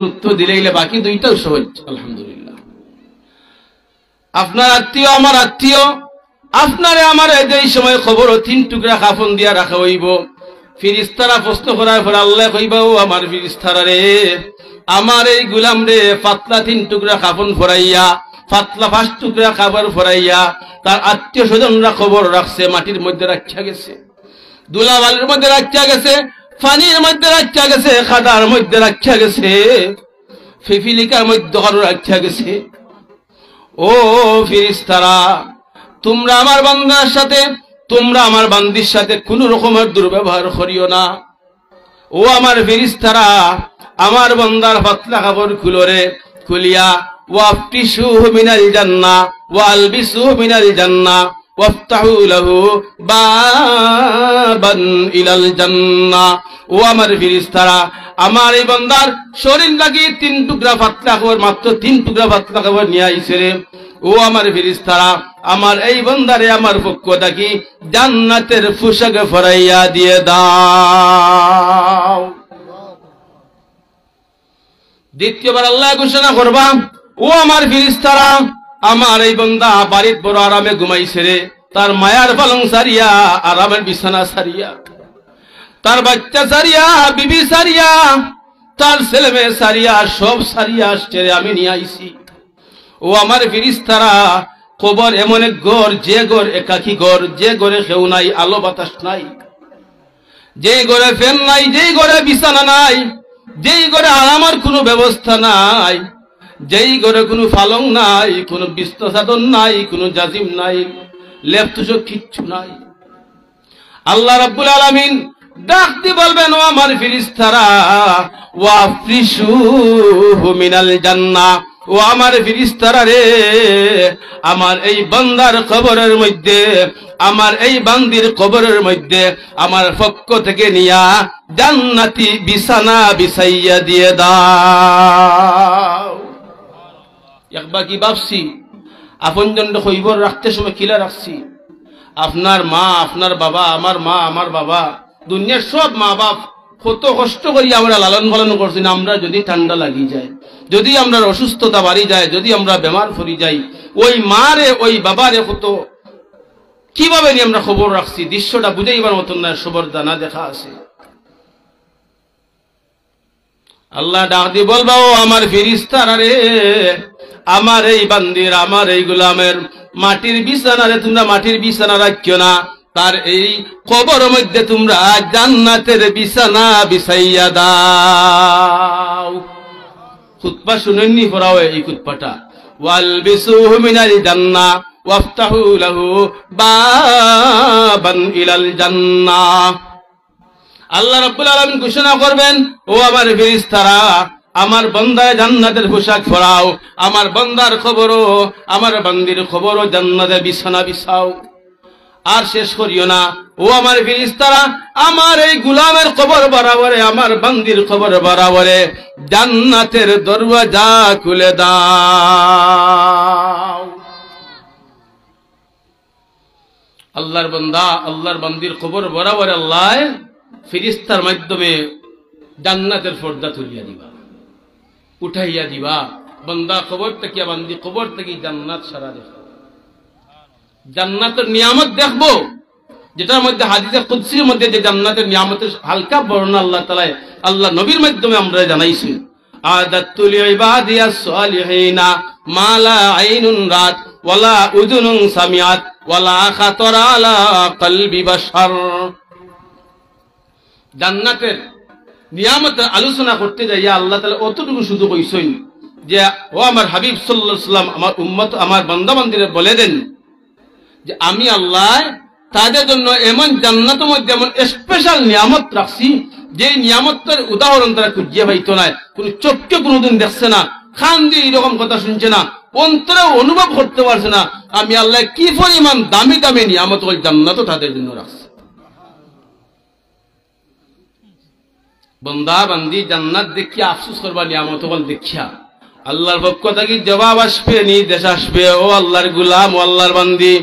উত্তর দিলে বাকি দুইটাও সহজ। আলহামদুলিল্লাহ। আপনার আত্মীয় আমার আত্মীয়, আপনারে আমার এই সময় খবর 3 টুকরা কাফন দিয়া রাখা হইব। ফিরিস্তারা প্রশ্ন করার পর আল্লাহ কইবা, ও আমার ফিরিস্তারা রে, আমার এই গুলাম রে পাতলা 3 টুকরা কাফন ফরাইয়া, পাতলা 5 টুকরা কাপড় ফরাইয়া তার আত্মীয় স্বজনরা খবর রাখছে, মাটির মধ্যে রাখা গেছে, দুলাবালির মধ্যে রাখা গেছে, পানির মধ্যে রাখা গেছে, খাদার মধ্যে রাখা গেছে, ফিফিলিকার মধ্যে রাখা গেছে। ও ফিরিস্তারা, তোমরা আমার বান্দার সাথে, তোমরা আমার বান্দির সাথে কোন রকমের দুর্ব্যবহার করিও না। ও আমার ফিরিস্তারা, আমার বান্দার পাতলা কাপড় খুলরে, খুলিয়া ওয়াফতিশুহু মিনাল জান্নাহ ওয়ালবিসুহু মিনাল জান্নাহ ওয়াফতাহু লাহু বাবান ইলাল জান্নাহ। ও আমার ফিরিস্তারা, আমার এই বান্দার শরীর লাগি 3 টুকরা পাতলা কাপড়, মাত্র 3 টুকরা পাতলা কাপড় নিয়ে আইছে রে। ও আমার ফিরিস্তারা, আমার এই বান্দারে আমার পক্ষ থাকি জান্নাতের পোশাক ফরাইয়া দিয়ে দাও। দ্বিতীয়বার আল্লাহ ঘোষণা করবা, ও আমার ফিরিস্তারা, আমার এই বান্দা বাড়িতে বড় আরামে ঘুমাইছে রে, তার মায়ার পালং সারিয়া, আরামের বিছানা সারিয়া, তার বাচ্চা সারিয়া, বিবি সারিয়া, তার ছেলে মেয়ে সারিয়া, সব সারিয়া আসছে রে, আমি নিয়ে আইছি। ও আমার ফিরিস্তারা, কবর এমন এক ঘর, যে ঘর একাকী ঘর, যে ঘরে কেউ নাই, আলো বাতাস নাই, যেই ঘরে ফ্যান নাই, যেই ঘরে বিছানা নাই, যেই ঘরে আরামের কোনো ব্যবস্থা নাই, যেই ঘরে কোনো পালং নাই, কোনো বিছনা চাদর নাই, কোনো জাজিম নাই, লেপ তুষক কিচ্ছু নাই। আল্লাহ রাব্বুল আলামিন ডাক দিয়ে বলবেন, ও আমার ফিরিস্তারা, ওয়াফরিশুহু মিনাল জান্নাহ, ও আমার ফিরিস্তারা রে, আমার এই বান্দার কবরের মধ্যে, আমার এই বান্দির কবরের মধ্যে আমার পক্ষ থেকে নিয়া জান্নাতি বিছানা বিছাইয়া দিয়ে দাও। একবার কি ভাবছি, আপনজন খবর রাখতে সময় কিলা রাখছি, আপনার মা, আপনার বাবা, আমার মা, আমার বাবা, দুনিয়ার সব মা বাপ কত কষ্ট করি আমরা লালন পালন করছি না। আমরা যদি ঠান্ডা লাগি যায়, যদি আমরা অসুস্থতা বাড়ি যায়, যদি আমরা বেমার পড়ি যাই, ওই মারে ওই বাবারে কত কিভাবে নিয়ে আমরা খবর রাখছি, দৃশ্যটা বুঝাইবার মতন না, সবর দানা দেখা আছে। আল্লাহ ডাক দিয়ে বলবা, ও আমার ফিরিস্তারা রে, আমার এই বান্দির, আমার এই গোলামের মাটির বিছানা রে, তোমরা মাটির বিছানা রাখিও না, তার এই কবরের মধ্যে তোমরা জান্নাতের বিছানা বিছাইয়া দাও। খুতবা শুনেননি পড়াও এই খুতবাটা, ওয়ালবিসুহু মিনাল জান্নাহ ওয়াফতাহু লাহু বাবান ইলাল জান্নাহ। আল্লাহ রাব্বুল আলামিন ঘোষণা করবেন, ও আমার ফেরেশতারা, আমার বান্দায় জান্নাতের পোশাক পরাও, আমার বান্দার খবরও, আমার বান্দির খবরও জান্নাতের বিছানা বিছাও। আর শেষ করিও না, ও আমার ফেরেশতারা, আমার এই গোলামের খবর বরাবরে, আমার বান্দির খবর বরাবরে জান্নাতের দরওয়াজা খুলে দাও। আল্লাহর বান্দা, আল্লাহর বান্দির খবর বরাবর আল্লাহ ফেরেশতার মাধ্যমে জান্নাতের পর্দা তুলিয়া দিবা, উঠাইয়া দিবা। বান্দা খবর থেকে, বান্দি খবর থেকে জান্নাত সারা দেখা, জান্নাতের নিয়ামত দেখবো, যেটার মধ্যে হাদিসে কুদসির মধ্যে যে জান্নাতের নিয়ামতের হালকা বর্ণনা আল্লাহ তাআলা আল্লাহ নবীর মাধ্যমে আমরা জানাইছি। আদাতুল ইবাদিয়াস সালিহিনা মা লা আইনুন রাত ওয়ালা উযুনুন সামিআত ওয়ালা খাতারা আলা কলবি বাশার। জান্নাতের নিয়ামতের আলোচনা করতে যাইয়া আল্লাহ তাআলা অতটুকু শুধু কইছেন যে, ও আমার হাবিব সাল্লাল্লাহু আলাইহি ওয়াসাল্লাম, আমার উম্মত, আমার বান্দা বান্দীদের বলে দেন যে আমি আল্লাহ তাদের জন্য এমন জান্নাতের মধ্যে এমন স্পেশাল নিয়ামত রাখছি, যে নিয়ামতের উদাহরণ তারা খুঁজিয়ে পাইতো না, কোন চোখকে কোনোদিন দেখছে না, খান দিয়ে এরকম কথা শুনছে না, অন্তরে অনুভব করতে পারছে না, আমি আল্লাহ কি পরিমাণ দামি দামি নিয়ামত ওই জান্নাত তাদের জন্য রাখছি। বান্দা বান্দি জান্নাত দেখিয়া আফসোস করবা, নিয়ামত দেখিয়া আল্লাহর পক্ষ থেকে জবাব আসবে, নির্দেশ আসবে, ও আল্লাহর গোলাম, ও আল্লাহর বান্দি,